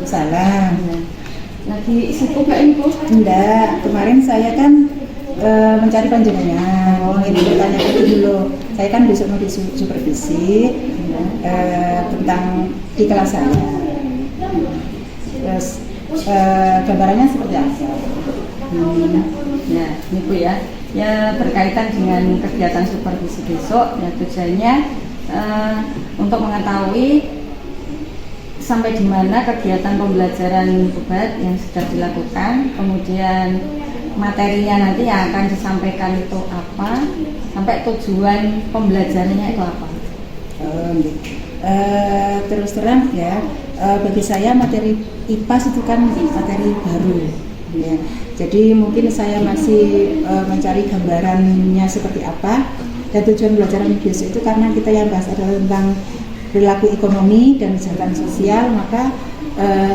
Waalaikumsalam. Lagi sibuk gak Ibu? Enggak, kemarin saya kan mencari panjenengan. Ini bertanya itu dulu. Saya kan besok mau disupervisi tentang di kelas saya. Terus gambarannya seperti apa? Ya, ini Bu ya. Ya berkaitan dengan kegiatan supervisi besok, ya tujuannya untuk mengetahui sampai di mana kegiatan pembelajaran Bubat yang sudah dilakukan, kemudian materinya nanti yang akan disampaikan itu apa, sampai tujuan pembelajarannya itu apa. Terus terang ya, bagi saya materi IPAS itu kan materi baru ya. Jadi mungkin saya masih mencari gambarannya seperti apa, dan tujuan pembelajaran besok itu karena kita yang bahas adalah tentang perilaku ekonomi dan kesejahteraan sosial, maka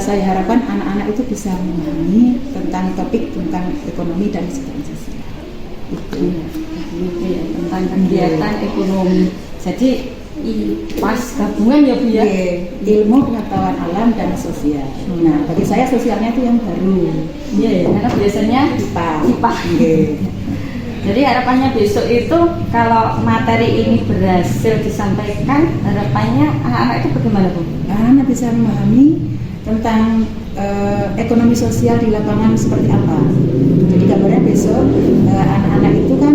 saya harapkan anak-anak itu bisa memahami tentang topik tentang ekonomi dan kesejahteraan sosial. Itu ya, tentang kegiatan ekonomi. Jadi IPAS gabungan ya Bu ya. Ilmu pengetahuan alam dan sosial. Nah, bagi saya sosialnya itu yang baru. Iya ya, karena biasanya IPA. Jadi harapannya besok itu kalau materi ini berhasil disampaikan, harapannya anak-anak itu bagaimana Bu? Anak bisa memahami tentang ekonomi sosial di lapangan seperti apa. Jadi gambarnya besok anak-anak itu kan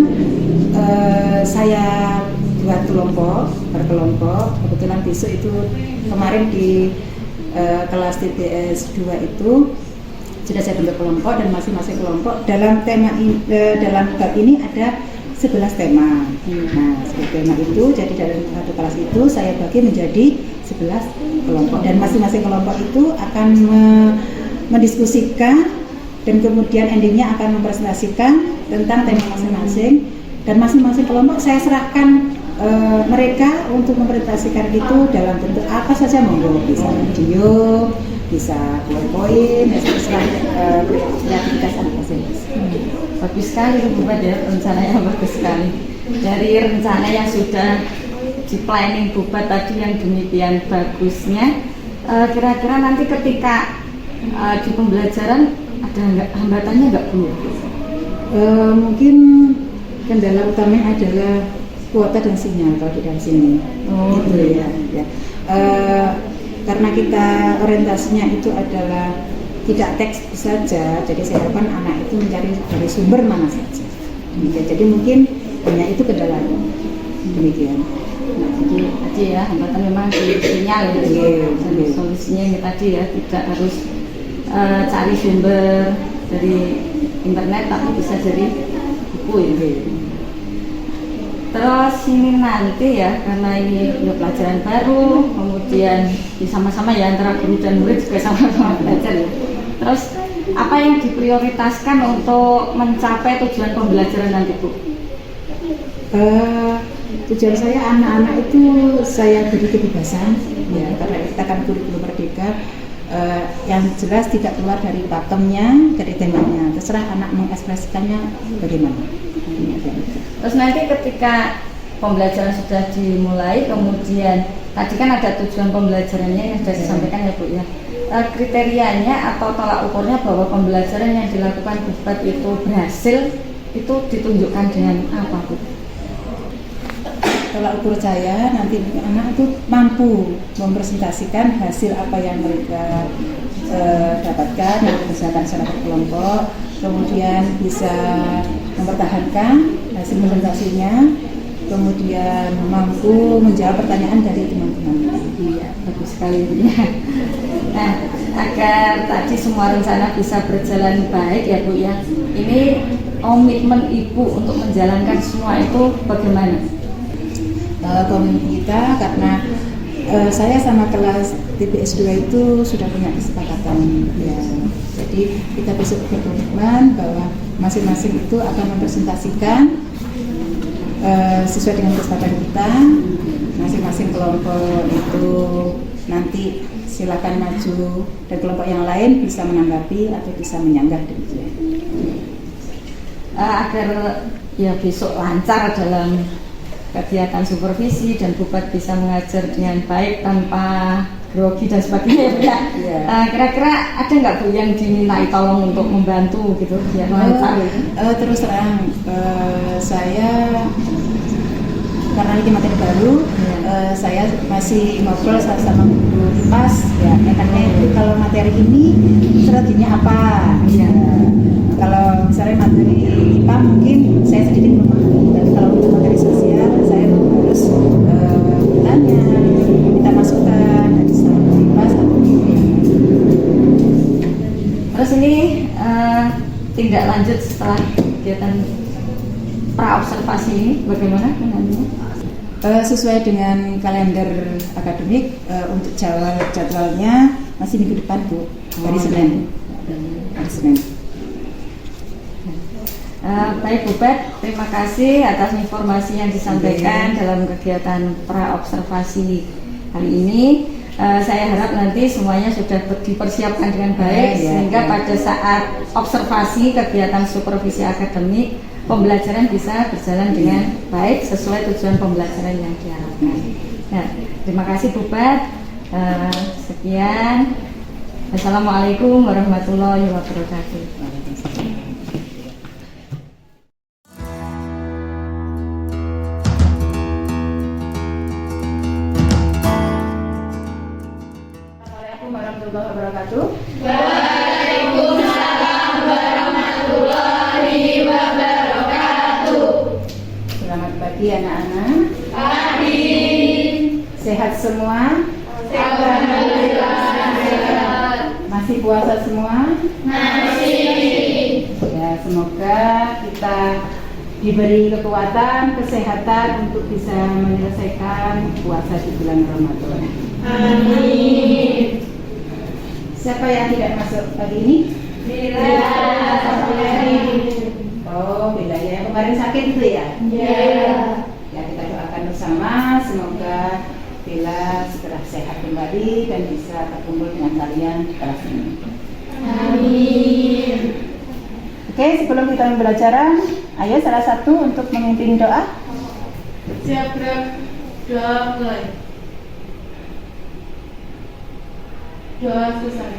saya buat kelompok, berkelompok. Kebetulan besok itu kemarin di kelas TPS 2 itu sudah saya bentuk kelompok, dan masing-masing kelompok dalam tema dalam bab ini ada 11 tema. Nah, 11 tema itu jadi dalam satu kelas itu saya bagi menjadi 11 kelompok, dan masing-masing kelompok itu akan mendiskusikan dan kemudian endingnya akan mempresentasikan tentang tema masing-masing, dan masing-masing kelompok saya serahkan mereka untuk mempresentasikan itu dalam bentuk apa saja, monggo, bisa video, bisa PowerPoint, bisa kreativitas masing-masing. Bagus sekali Bu Bubat ya, rencananya bagus sekali. Dari rencana yang sudah di planning Bubat tadi yang demikian bagusnya, kira-kira nanti ketika di pembelajaran ada hambatannya nggak Bu? Mungkin kendala utamanya adalah kuota dan sinyal kalau di dalam sini. Gitu ya. Karena kita orientasinya itu adalah tidak teks saja, jadi saya harapkan anak itu mencari dari sumber mana saja. Jadi mungkin hanya itu kendalanya. Demikian. Nah, jadi tadi ya hambatan memang di sinyal ya. Jadi solusinya yang tadi ya, tidak harus cari sumber dari internet, tapi bisa dari buku ya. Terus ini nanti ya, karena ini pelajaran baru, kemudian sama-sama ya antara guru dan murid juga sama-sama belajar ya. Terus apa yang diprioritaskan untuk mencapai tujuan pembelajaran nanti Bu? Tujuan saya anak-anak itu saya beri kebebasan ya, karena kita kan kurikulum merdeka, yang jelas tidak keluar dari pakemnya, dari temanya, terserah anak mengekspresikannya bagaimana. Terus nanti ketika pembelajaran sudah dimulai, kemudian tadi kan ada tujuan pembelajarannya yang sudah disampaikan ya Bu ya. Kriterianya atau tolak ukurnya bahwa pembelajaran yang dilakukan Bubat itu berhasil, itu ditunjukkan dengan apa Bu? Tolak ukur saya nanti anak itu mampu mempresentasikan hasil apa yang mereka dapatkan, yang misalkan secara berkelompok, kemudian bisa mempertahankan hasil presentasinya, kemudian mampu menjawab pertanyaan dari teman-teman. Iya, bagus sekali ya. Nah, agar tadi semua rencana bisa berjalan baik ya Bu ya, ini komitmen Ibu untuk menjalankan semua itu bagaimana? Komitmen kita karena saya sama kelas TPS 2 itu sudah punya kesepakatan ya. Jadi kita besok berkomitmen bahwa masing-masing itu akan mempresentasikan sesuai dengan kesepakatan kita. Masing-masing kelompok itu nanti silakan maju, dan kelompok yang lain bisa menanggapi atau bisa menyanggah demikian. Agar ya besok lancar dalam kegiatan supervisi dan Bubat bisa mengajar dengan baik tanpa grogi dan sebagainya Bu ya. Iya. Kira-kira ada nggak Bu yang dimintai tolong untuk membantu gitu biar lancar gitu? Terus terang, saya karena ini materi baru, saya masih ngobrol sama guru IPAS ya, enaknya itu kalau materi ini strateginya apa? Iya. Kalau misalnya materi IPA mungkin saya sedikit memahami, tapi kalau untuk materi sosial saya harus bertanya, minta masukan dari sama IPAS atau guru yang lain. Terus ini tindak lanjut setelah kegiatan pra-observasi ini bagaimana penanganannya? Sesuai dengan kalender akademik, untuk jadwalnya masih minggu depan Bu, hari Senin. Hari Senin. Baik Bu Bet, terima kasih atas informasi yang disampaikan dalam kegiatan pra-observasi kali ini. Saya harap nanti semuanya sudah dipersiapkan dengan baik sehingga pada saat observasi kegiatan supervisi akademik pembelajaran bisa berjalan dengan baik sesuai tujuan pembelajaran yang diharapkan. Nah, terima kasih Bu Bet. Sekian. Assalamualaikum warahmatullahi wabarakatuh. Assalamualaikum warahmatullahi wabarakatuh. Selamat pagi anak-anak. Pagi. Sehat semua? Alhamdulillah. Masih puasa semua? Masih. Ya, semoga kita diberi kekuatan, kesehatan untuk bisa menyelesaikan puasa di bulan Ramadan. Amin. Siapa yang tidak masuk pagi ini? Bila. Oh, Bila ya. Yang kemarin sakit itu ya? Iya. Ya, kita doakan bersama semoga Bila segera sehat kembali dan bisa berkumpul dengan kalian di kelas ini. Amin. Oke, sebelum kita mulai pembelajaran, ayo salah satu untuk memimpin doa. Siap gerak, doa mulai. Doa selesai.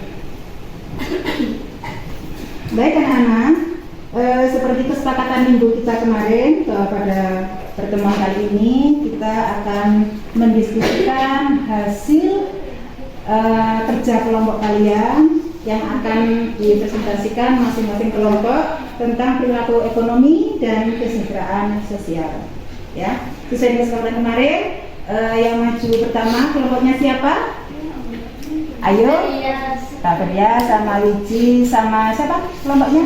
Baik anak-anak, seperti kesepakatan minggu kita kemarin bahwa pada pertemuan kali ini kita akan mendiskusikan hasil kerja kelompok kalian yang akan dipresentasikan masing-masing kelompok tentang perilaku ekonomi dan kesejahteraan sosial. Ya, sesuai dengan kesepakatan kemarin, yang maju pertama kelompoknya siapa? Ayo, Kak Feria sama Wiji sama siapa kelompoknya?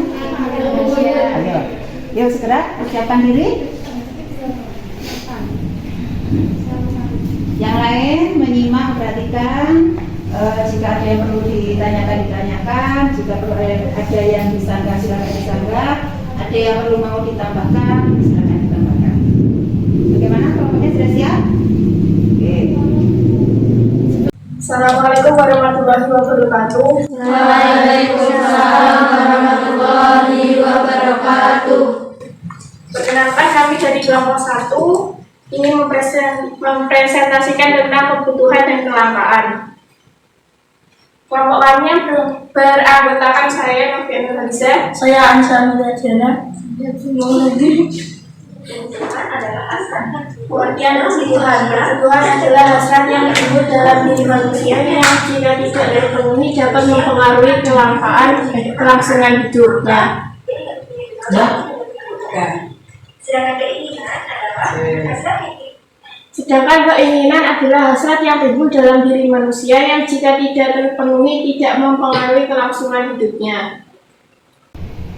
Ayo, yuk segera persiapkan diri. Yang lain menyimak, perhatikan. Jika ada yang perlu ditanyakan, jika perlu ada yang disanggah silakan disanggah, ada yang perlu mau ditambahkan silakan ditambahkan. Bagaimana kelompoknya sudah siap? Oke. Assalamualaikum warahmatullahi wabarakatuh. Waalaikumsalam warahmatullahi wabarakatuh. Perkenalkan, kami dari kelompok 1 ingin mempresentasikan tentang kebutuhan dan kelangkaan. Kelompok kami yang beranggotakan saya, Novi Nurhaliza, Saya Ansa Mudajana. pengertian kebutuhan adalah hasrat yang timbul dalam diri manusia yang jika tidak terpenuhi dapat mempengaruhi kelangsungan hidupnya. Sedangkan keinginan adalah hasrat yang timbul dalam diri manusia yang jika tidak terpenuhi tidak mempengaruhi kelangsungan hidupnya.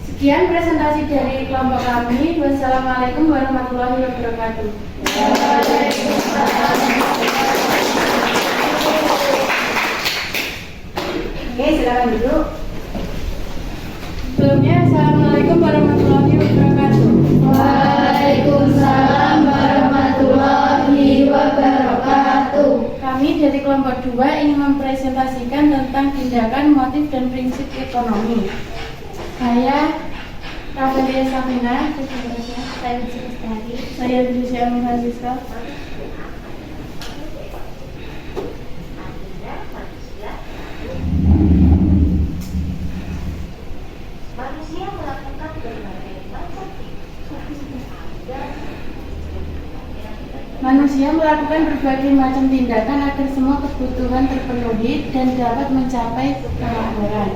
Sekian presentasi dari kelompok kami. Wassalamualaikum warahmatullahi wabarakatuh. Oke, silakan duduk. Sebelumnya, Assalamualaikum warahmatullahi wabarakatuh. Waalaikumsalam warahmatullahi wabarakatuh. Kami dari kelompok 2 ingin mempresentasikan tentang tindakan, motif, dan prinsip ekonomi. Saya Rafalia Safina, Saya Wiji Lestari. saya Lucia Mahasiswa. Manusia melakukan berbagai macam tindakan agar semua kebutuhan terpenuhi dan dapat mencapai kemakmuran.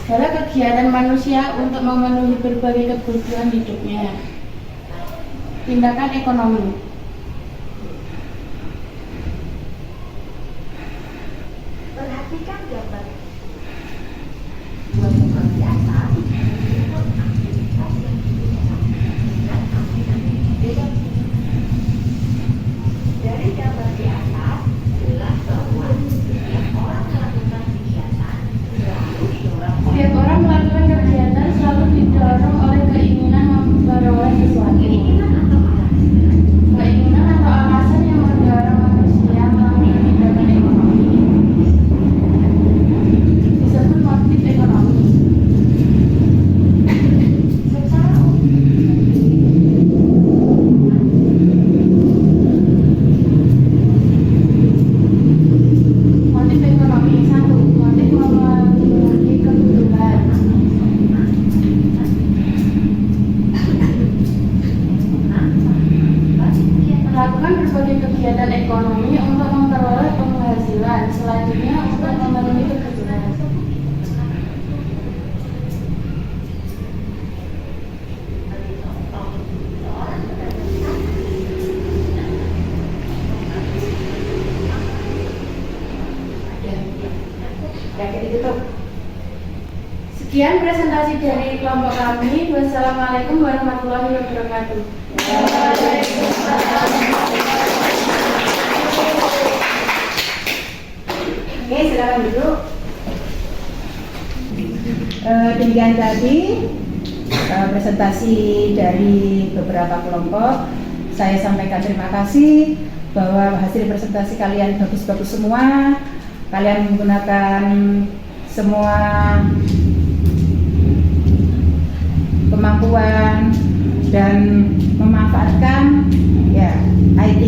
Segala kegiatan manusia untuk memenuhi berbagai kebutuhan hidupnya. Tindakan ekonomi. Perhatikan gambar dua gambar di atas. Dari gambar di atas, jelas bahwa setiap orang melakukan kegiatan selalu didorong Setiap orang melakukan kegiatan selalu didorong oleh keinginan memperoleh sesuatu. Keinginan atau alasan yang mendorong manusia melakukan tindakan ekonomi disebut motif ekonomi. secara Motif ekonomi. 1. Motif memenuhi kebutuhan. Melakukan berbagai kegiatan ekonomi untuk memperoleh penghasilan. Selanjutnya untuk memenuhi kebutuhan. Sekian presentasi dari kelompok kami. Wassalamualaikum warahmatullahi wabarakatuh. Oke, silakan duduk. Demikian tadi presentasi dari beberapa kelompok. Saya sampaikan terima kasih bahwa hasil presentasi kalian bagus-bagus semua. Kalian menggunakan semua kemampuan dan memanfaatkan ya IT.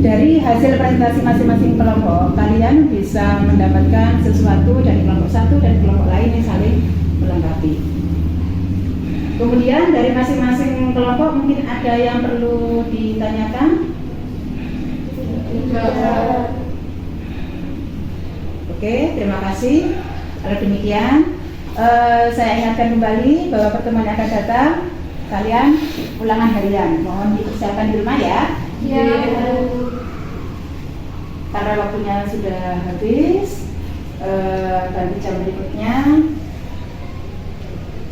Dari hasil presentasi masing-masing kelompok, kalian bisa mendapatkan sesuatu dari kelompok satu dan kelompok lain yang saling melengkapi. Kemudian dari masing-masing kelompok mungkin ada yang perlu ditanyakan. Oke, terima kasih. Kalau demikian, saya ingatkan kembali bahwa pertemuan yang akan datang, kalian ulangan harian. Mohon dipersiapkan di rumah ya. Karena waktunya sudah habis, ganti jam berikutnya.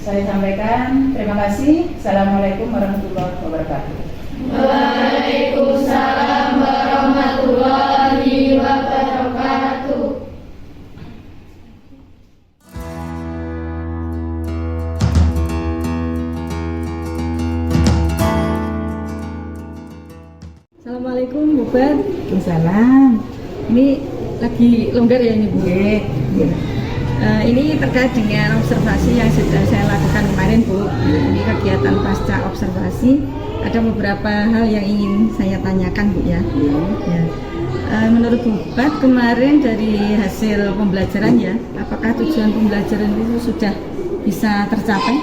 Saya sampaikan terima kasih. Assalamualaikum warahmatullahi wabarakatuh. Waalaikumsalam warahmatullahi wabarakatuh. Assalamualaikum Bu Bar. Waalaikumsalam. Ini lagi longgar ya ini Bu? Oke. Ini terkait dengan observasi yang sudah saya lakukan kemarin Bu. Ini kegiatan pasca observasi. Ada beberapa hal yang ingin saya tanyakan Bu ya. Ya. Menurut Bu Bat kemarin dari hasil pembelajaran ya, apakah tujuan pembelajaran itu sudah bisa tercapai?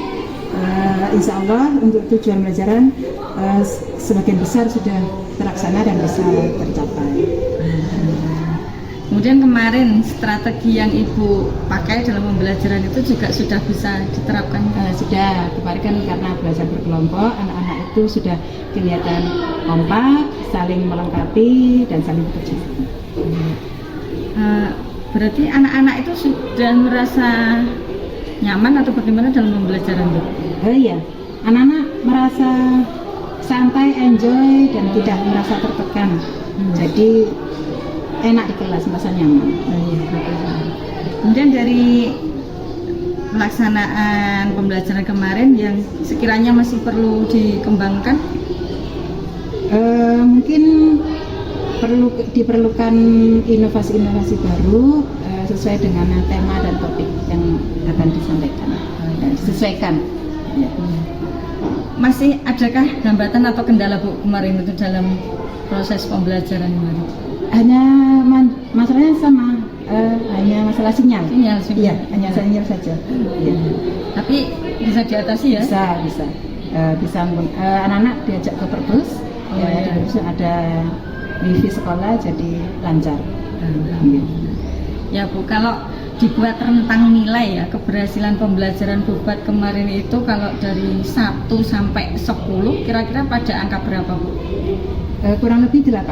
Insya Allah untuk tujuan pelajaran sebagian besar sudah terlaksana dan bisa tercapai. Kemudian kemarin strategi yang Ibu pakai dalam pembelajaran itu juga sudah bisa diterapkan? Sudah, kemarin kan karena belajar berkelompok, anak-anak itu sudah kelihatan kompak, saling melengkapi dan saling bekerja. Berarti anak-anak itu sudah merasa nyaman atau bagaimana dalam pembelajaran itu? Iya, anak-anak merasa santai, enjoy dan tidak merasa tertekan. Jadi enak di kelas, merasa nyaman. Kemudian dari pelaksanaan pembelajaran kemarin yang sekiranya masih perlu dikembangkan? Mungkin diperlukan inovasi-inovasi baru sesuai dengan tema dan topik yang akan disampaikan dan disesuaikan. Ya. Masih adakah hambatan atau kendala Bu kemarin itu dalam proses pembelajaran kemarin? Hanya masalahnya sama, hanya masalah sinyal. Sinyal. Iya, hanya sinyal saja. Ya. Tapi bisa diatasi ya? Bisa. bisa anak-anak diajak ke perpus, Oh, ya, iya. di perpus ada wifi sekolah jadi lancar. Gitu. Ya Bu, kalau dibuat rentang nilai ya keberhasilan pembelajaran Bubat kemarin itu kalau dari 1 sampai 10 kira-kira pada angka berapa Bu? Kurang lebih 8.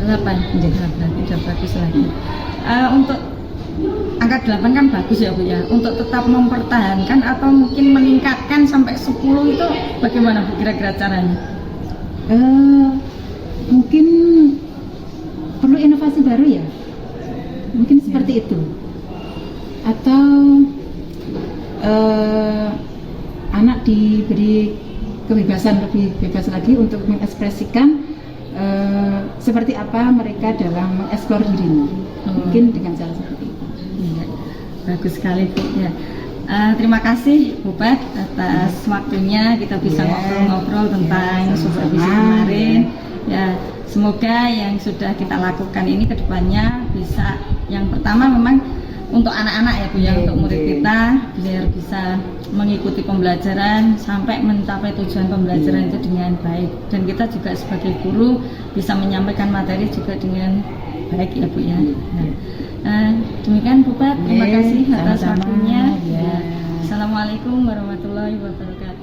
8, udah bagus lagi. Untuk angka 8 kan bagus ya Bu ya. Untuk tetap mempertahankan atau mungkin meningkatkan sampai 10 itu bagaimana Bu kira-kira caranya? Mungkin perlu inovasi baru ya, mungkin seperti itu, atau anak diberi kebebasan, lebih bebas lagi untuk mengekspresikan seperti apa mereka dalam mengeksplor dirinya, mungkin dengan cara seperti itu. Iya, bagus sekali Bu ya. Terima kasih Bubat atas waktunya kita bisa Iya. ngobrol-ngobrol tentang Iya, supervisi sama-sama. kemarin. Ya, semoga yang sudah kita lakukan ini kedepannya bisa, yang pertama memang untuk anak-anak ya Bu ya, Iya, untuk murid iya. kita biar bisa mengikuti pembelajaran sampai mencapai tujuan pembelajaran itu dengan baik, dan kita juga sebagai guru bisa menyampaikan materi juga dengan baik ya Bu ya. Nah, demikian Bubat, terima kasih atas Sama-sama. waktunya. Ya. Assalamualaikum warahmatullahi wabarakatuh.